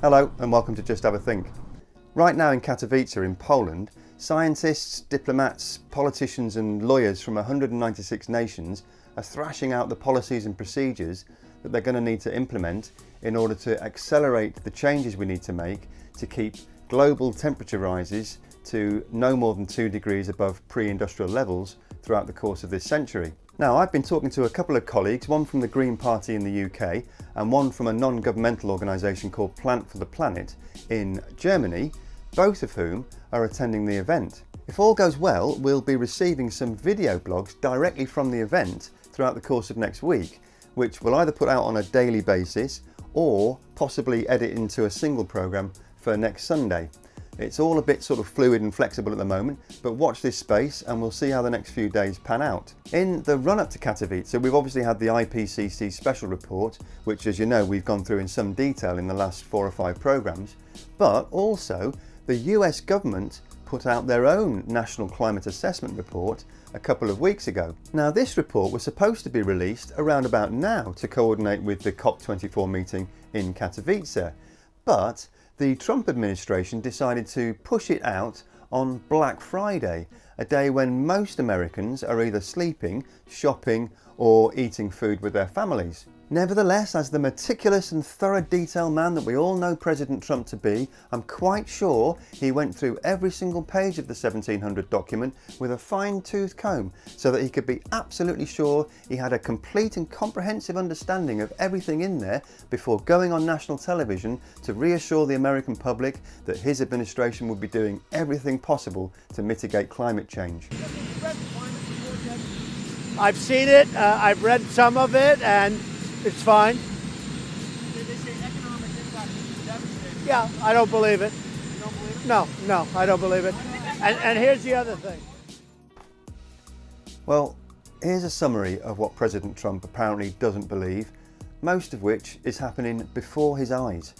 Hello and welcome to Just Have a Think. Right now in Katowice in Poland, scientists, diplomats, politicians and lawyers from 196 nations are thrashing out the policies and procedures that they're going to need to implement in order to accelerate the changes we need to make to keep global temperature rises to no more than 2 degrees above pre-industrial levels throughout the course of this century. Now, I've been talking to a couple of colleagues, one from the Green Party in the UK and one from a non-governmental organisation called Plant for the Planet in Germany, both of whom are attending the event. If all goes well, we'll be receiving some video blogs directly from the event throughout the course of next week, which we'll either put out on a daily basis or possibly edit into a single programme for next Sunday. It's all a bit sort of fluid and flexible at the moment, but watch this space and we'll see how the next few days pan out. In the run-up to Katowice, we've obviously had the IPCC special report, which, as you know, we've gone through in some detail in the last 4 or 5 programmes, but also the US government put out their own National Climate Assessment Report a couple of weeks ago. Now, this report was supposed to be released around about now to coordinate with the COP24 meeting in Katowice, but the Trump administration decided to push it out on Black Friday, a day when most Americans are either sleeping, shopping or eating food with their families. Nevertheless, as the meticulous and thorough detail man that we all know President Trump to be, I'm quite sure he went through every single page of the 1700 document with a fine-tooth comb so that he could be absolutely sure he had a complete and comprehensive understanding of everything in there before going on national television to reassure the American public that his administration would be doing everything possible to mitigate climate change. I've seen it, I've read some of it, and it's fine. They say economic impact is devastating. Yeah, I don't believe it. You don't believe it? No, I don't believe it. And here's the other thing. Well, here's a summary of what President Trump apparently doesn't believe, most of which is happening before his eyes.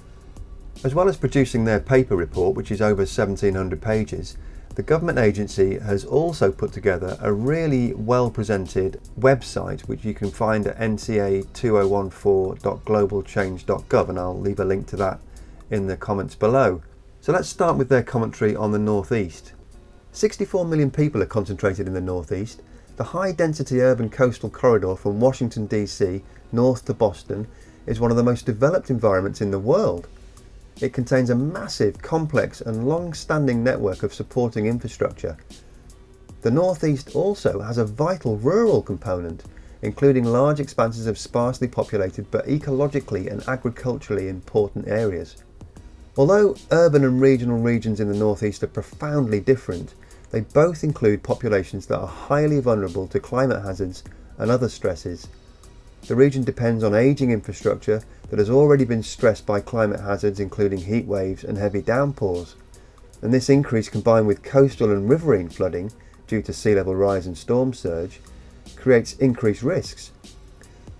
As well as producing their paper report, which is over 1700 pages, the government agency has also put together a really well presented website which you can find at nca2014.globalchange.gov, and I'll leave a link to that in the comments below. So let's start with their commentary on the Northeast. 64 million people are concentrated in the Northeast. The high density urban coastal corridor from Washington DC north to Boston is one of the most developed environments in the world. It contains a massive, complex and long-standing network of supporting infrastructure. The Northeast also has a vital rural component, including large expanses of sparsely populated but ecologically and agriculturally important areas. Although urban and regional regions in the Northeast are profoundly different, they both include populations that are highly vulnerable to climate hazards and other stresses. The region depends on ageing infrastructure that has already been stressed by climate hazards including heat waves and heavy downpours, and this increase combined with coastal and riverine flooding due to sea level rise and storm surge creates increased risks.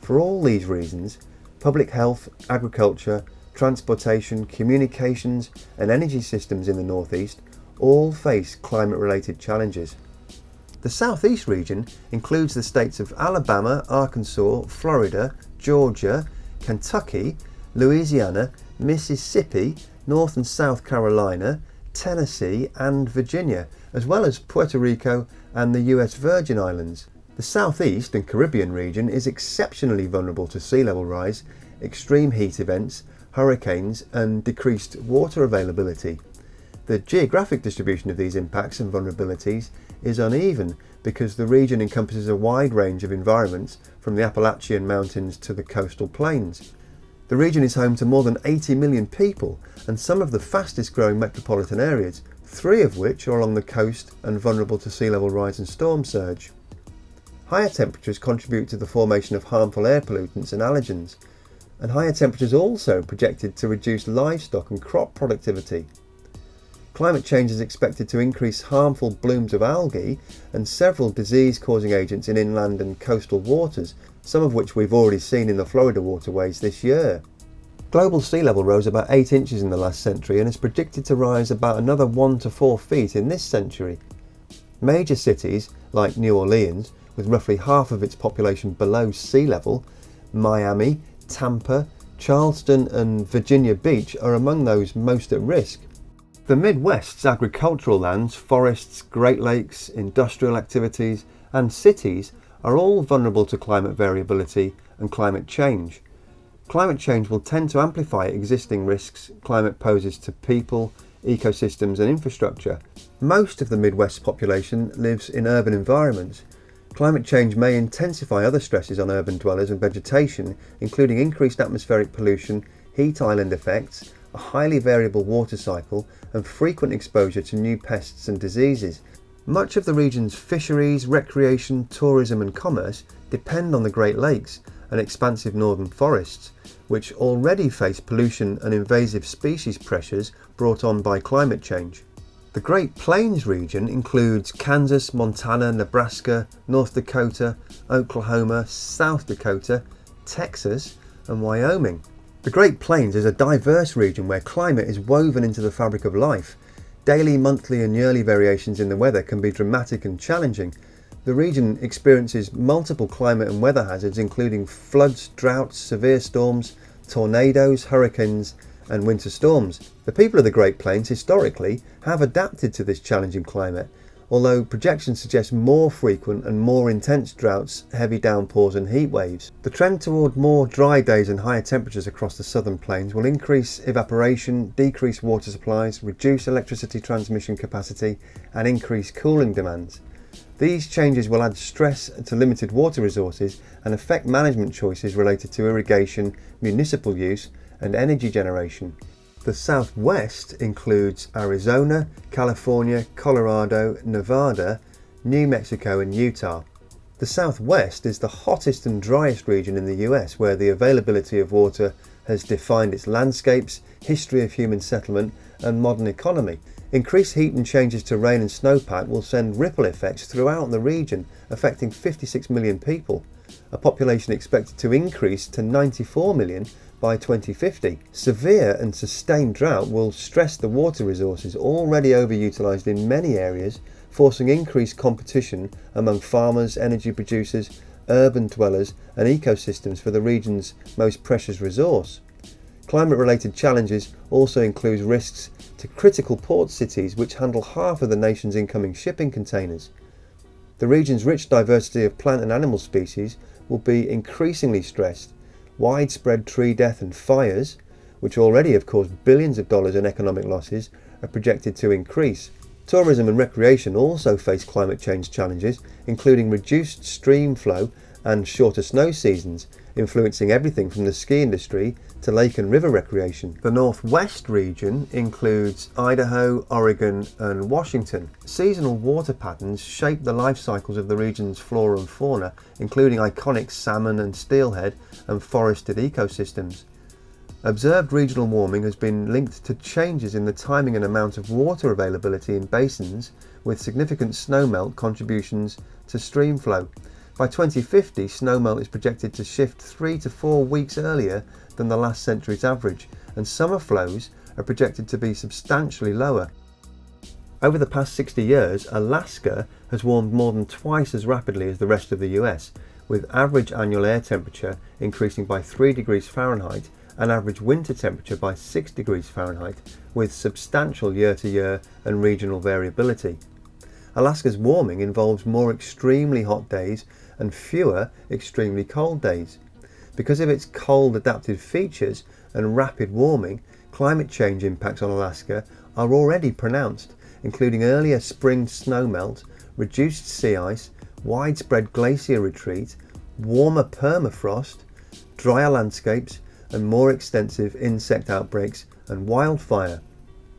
For all these reasons, public health, agriculture, transportation, communications and energy systems in the Northeast all face climate related challenges. The Southeast region includes the states of Alabama, Arkansas, Florida, Georgia, Kentucky, Louisiana, Mississippi, North and South Carolina, Tennessee and Virginia, as well as Puerto Rico and the US Virgin Islands. The Southeast and Caribbean region is exceptionally vulnerable to sea level rise, extreme heat events, hurricanes and decreased water availability. The geographic distribution of these impacts and vulnerabilities is uneven because the region encompasses a wide range of environments from the Appalachian Mountains to the coastal plains. The region is home to more than 80 million people and some of the fastest growing metropolitan areas, 3 of which are along the coast and vulnerable to sea level rise and storm surge. Higher temperatures contribute to the formation of harmful air pollutants and allergens, and higher temperatures also projected to reduce livestock and crop productivity. Climate change is expected to increase harmful blooms of algae and several disease-causing agents in inland and coastal waters, some of which we've already seen in the Florida waterways this year. Global sea level rose about 8 inches in the last century and is predicted to rise about another 1 to 4 feet in this century. Major cities like New Orleans, with roughly half of its population below sea level, Miami, Tampa, Charleston and Virginia Beach are among those most at risk. The Midwest's agricultural lands, forests, Great Lakes, industrial activities and cities are all vulnerable to climate variability and climate change. Climate change will tend to amplify existing risks climate poses to people, ecosystems and infrastructure. Most of the Midwest population lives in urban environments. Climate change may intensify other stresses on urban dwellers and vegetation, including increased atmospheric pollution, heat island effects, a highly variable water cycle, and frequent exposure to new pests and diseases. Much of the region's fisheries, recreation, tourism and commerce depend on the Great Lakes and expansive northern forests, which already face pollution and invasive species pressures brought on by climate change. The Great Plains region includes Kansas, Montana, Nebraska, North Dakota, Oklahoma, South Dakota, Texas, and Wyoming. The Great Plains is a diverse region where climate is woven into the fabric of life. Daily, monthly, and yearly variations in the weather can be dramatic and challenging. The region experiences multiple climate and weather hazards, including floods, droughts, severe storms, tornadoes, hurricanes, and winter storms. The people of the Great Plains historically have adapted to this challenging climate, although projections suggest more frequent and more intense droughts, heavy downpours and heat waves. The trend toward more dry days and higher temperatures across the southern plains will increase evaporation, decrease water supplies, reduce electricity transmission capacity and increase cooling demands. These changes will add stress to limited water resources and affect management choices related to irrigation, municipal use and energy generation. The Southwest includes Arizona, California, Colorado, Nevada, New Mexico and Utah. The Southwest is the hottest and driest region in the US, where the availability of water has defined its landscapes, history of human settlement and modern economy. Increased heat and changes to rain and snowpack will send ripple effects throughout the region, affecting 56 million people, a population expected to increase to 94 million by 2050. Severe and sustained drought will stress the water resources already overutilised in many areas, forcing increased competition among farmers, energy producers, urban dwellers and ecosystems for the region's most precious resource. Climate-related challenges also include risks to critical port cities which handle half of the nation's incoming shipping containers. The region's rich diversity of plant and animal species will be increasingly stressed. Widespread tree death and fires, which already have caused billions of dollars in economic losses, are projected to increase. Tourism and recreation also face climate change challenges, including reduced stream flow and shorter snow seasons, influencing everything from the ski industry to lake and river recreation. The Northwest region includes Idaho, Oregon and Washington. Seasonal water patterns shape the life cycles of the region's flora and fauna, including iconic salmon and steelhead and forested ecosystems. Observed regional warming has been linked to changes in the timing and amount of water availability in basins, with significant snowmelt contributions to stream flow. By 2050, snowmelt is projected to shift 3 to 4 weeks earlier than the last century's average, and summer flows are projected to be substantially lower. Over the past 60 years, Alaska has warmed more than twice as rapidly as the rest of the US, with average annual air temperature increasing by 3 degrees Fahrenheit and average winter temperature by 6 degrees Fahrenheit, with substantial year-to-year and regional variability. Alaska's warming involves more extremely hot days and fewer extremely cold days. Because of its cold adaptive features and rapid warming, climate change impacts on Alaska are already pronounced, including earlier spring snowmelt, reduced sea ice, widespread glacier retreat, warmer permafrost, drier landscapes, and more extensive insect outbreaks and wildfire.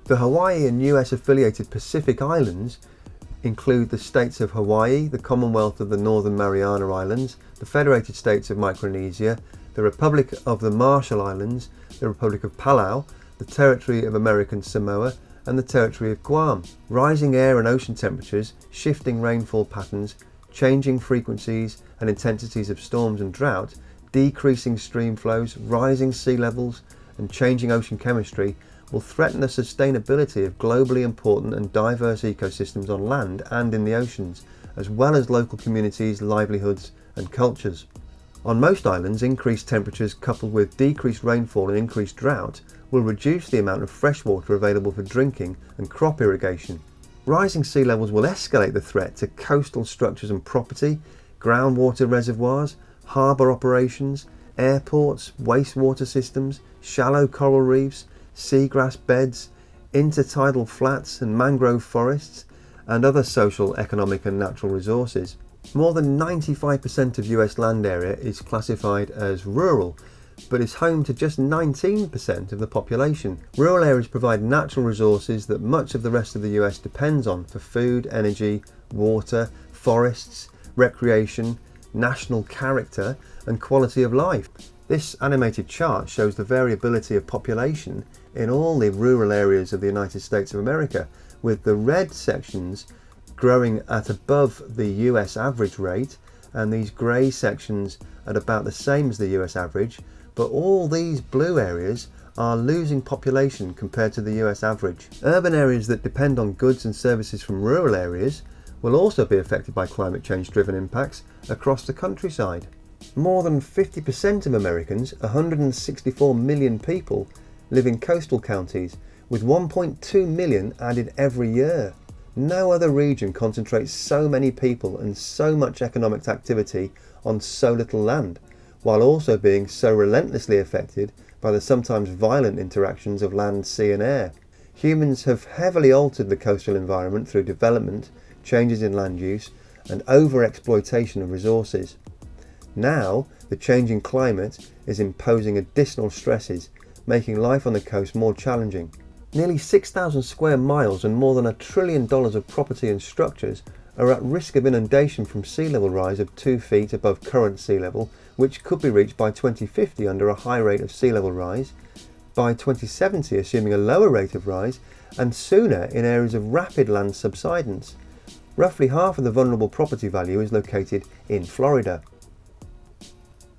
The Hawaii and US affiliated Pacific Islands include the states of Hawaii, the Commonwealth of the Northern Mariana Islands, the Federated States of Micronesia, the Republic of the Marshall Islands, the Republic of Palau, the Territory of American Samoa, and the Territory of Guam. Rising air and ocean temperatures, shifting rainfall patterns, changing frequencies and intensities of storms and drought, decreasing stream flows, rising sea levels, and changing ocean chemistry will threaten the sustainability of globally important and diverse ecosystems on land and in the oceans, as well as local communities, livelihoods and cultures. On most islands, increased temperatures coupled with decreased rainfall and increased drought will reduce the amount of fresh water available for drinking and crop irrigation. Rising sea levels will escalate the threat to coastal structures and property, groundwater reservoirs, harbour operations, airports, wastewater systems, shallow coral reefs, seagrass beds, intertidal flats and mangrove forests, and other social, economic and natural resources. More than 95% of US land area is classified as rural, but is home to just 19% of the population. Rural areas provide natural resources that much of the rest of the US depends on for food, energy, water, forests, recreation, national character and quality of life. This animated chart shows the variability of population in all the rural areas of the United States of America, with the red sections growing at above the US average rate and these grey sections at about the same as the US average, but all these blue areas are losing population compared to the US average. Urban areas that depend on goods and services from rural areas will also be affected by climate change driven impacts across the countryside. More than 50% of Americans, 164 million people, live in coastal counties, with 1.2 million added every year. No other region concentrates so many people and so much economic activity on so little land, while also being so relentlessly affected by the sometimes violent interactions of land, sea and air. Humans have heavily altered the coastal environment through development, changes in land use and over-exploitation of resources. Now, the changing climate is imposing additional stresses, making life on the coast more challenging. Nearly 6,000 square miles and more than $1 trillion of property and structures are at risk of inundation from sea level rise of 2 feet above current sea level, which could be reached by 2050 under a high rate of sea level rise, by 2070 assuming a lower rate of rise, and sooner in areas of rapid land subsidence. Roughly half of the vulnerable property value is located in Florida.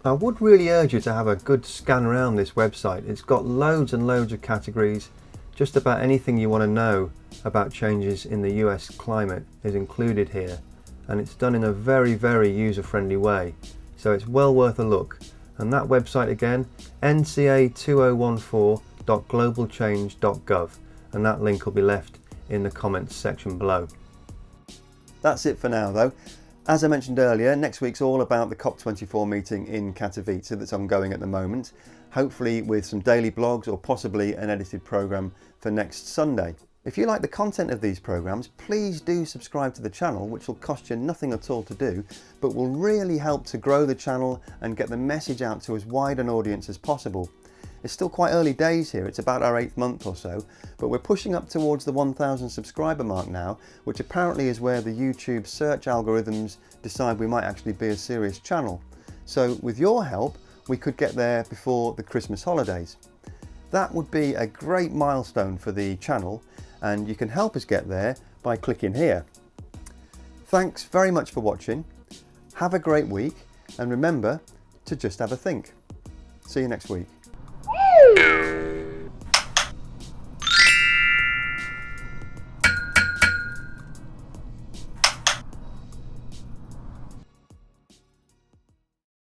I would really urge you to have a good scan around this website. It's got loads and loads of categories. Just about anything you want to know about changes in the US climate is included here, and it's done in a very, very user-friendly way, so it's well worth a look. And that website again, nca2014.globalchange.gov, and that link will be left in the comments section below. That's it for now though. As I mentioned earlier, next week's all about the COP24 meeting in Katowice that's ongoing at the moment, hopefully with some daily blogs or possibly an edited programme for next Sunday. If you like the content of these programmes, please do subscribe to the channel, which will cost you nothing at all to do, but will really help to grow the channel and get the message out to as wide an audience as possible. It's still quite early days here, it's about our 8th month or so, but we're pushing up towards the 1,000 subscriber mark now, which apparently is where the YouTube search algorithms decide we might actually be a serious channel. So with your help, we could get there before the Christmas holidays. That would be a great milestone for the channel, and you can help us get there by clicking here. Thanks very much for watching, have a great week, and remember to just have a think. See you next week.